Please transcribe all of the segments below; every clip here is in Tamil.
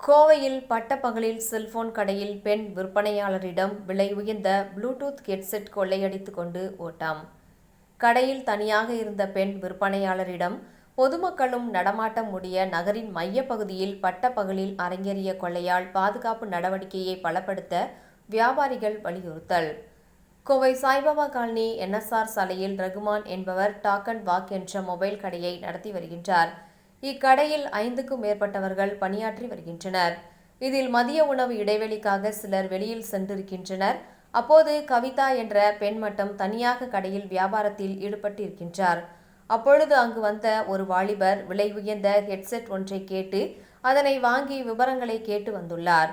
கோவையில் பட்டப்பகலில் செல்போன் கடையில் பெண் விற்பனையாளரிடம் விலை உயர்ந்த ப்ளூடூத் ஹெட்செட் கொள்ளையடித்துக் கொண்டு ஓட்டம். கடையில் தனியாக இருந்த பெண் விற்பனையாளரிடம் பொதுமக்களும் நடமாட்டம் முடிய நகரின் மையப்பகுதியில் பட்டப்பகலில் அரங்கேறிய கொள்ளையால் பாதுகாப்பு நடவடிக்கையை பலப்படுத்த வியாபாரிகள் வலியுறுத்தல். கோவை சாய்பாபா காலனி NSR சாலையில் ரகுமான் என்பவர் டாக் அண்ட் வாக் என்ற மொபைல் கடையை நடத்தி வருகின்றார். இக்கடையில் 5க்கும் மேற்பட்டவர்கள் பணியாற்றி வருகின்றனர். இதில் மதிய உணவு இடைவெளிக்காக சிலர் வெளியில் சென்றிருக்கின்றனர். அப்போது கவிதா என்ற பெண் மட்டும் தனியாக கடையில் வியாபாரத்தில் ஈடுபட்டிருக்கின்றார். அப்பொழுது அங்கு வந்த ஒரு வாலிபர் விலை உயர்ந்த ஹெட்செட் ஒன்றை கேட்டு அதனை வாங்கி விவரங்களை கேட்டு வந்துள்ளார்.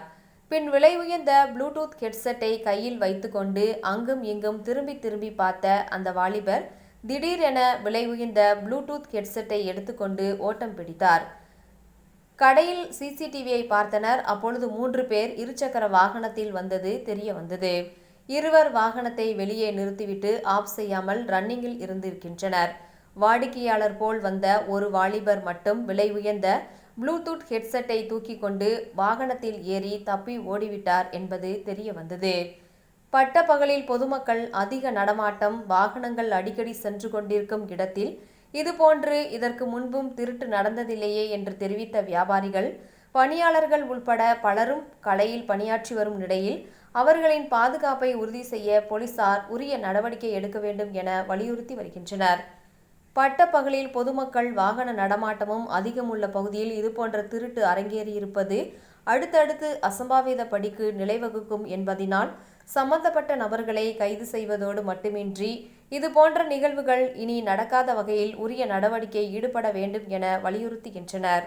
பின் விலை உயர்ந்த ப்ளூடூத் ஹெட்செட்டை கையில் வைத்துக்கொண்டு அங்கும் இங்கும் திரும்பி திரும்பி பார்த்த அந்த வாலிபர் திடீரென விலை உயர்ந்த ப்ளூடூத் ஹெட்செட்டை எடுத்துக்கொண்டு ஓட்டம் பிடித்தார். கடையில் CCTVயை பார்த்தனர். அப்பொழுது 3 பேர் இருசக்கர வாகனத்தில் வந்தது தெரிய வந்தது. இருவர் வாகனத்தை வெளியே நிறுத்திவிட்டு ஆஃப் செய்யாமல் ரன்னிங்கில் இருந்திருக்கின்றனர். வாடிக்கையாளர் போல் வந்த ஒரு வாலிபர் மட்டும் விலை உயர்ந்த ப்ளூடூத் ஹெட்செட்டை தூக்கி கொண்டு வாகனத்தில் ஏறி தப்பி ஓடிவிட்டார் என்பது தெரிய வந்தது. பட்டப்பகலில் பொதுமக்கள் அதிக நடமாட்டம், வாகனங்கள் அடிக்கடி சென்று கொண்டிருக்கும் இடத்தில் இதுபோன்று இதற்கு முன்பும் திருட்டு நடந்ததில்லையே என்று தெரிவித்த வியாபாரிகள், பணியாளர்கள் உள்பட பலரும் கடையில் பணியாற்றி வரும் நிலையில் அவர்களின் பாதுகாப்பை உறுதி செய்ய போலீசார் உரிய நடவடிக்கை எடுக்க வேண்டும் என வலியுறுத்தி வருகின்றனர். பட்டப்பகலில் பொதுமக்கள் வாகன நடமாட்டமும் அதிகம் உள்ள பகுதியில் இதுபோன்ற திருட்டு அரங்கேறியிருப்பது அடுத்தடுத்து அசம்பாவித படிக்கு நிலைவகுக்கும் என்பதினால் சம்பந்தப்பட்ட நபர்களை கைது செய்வதோடு மட்டுமின்றி இதுபோன்ற நிகழ்வுகள் இனி நடக்காத வகையில் உரிய நடவடிக்கை ஈடுபட வேண்டும் என வலியுறுத்துகின்றனர்.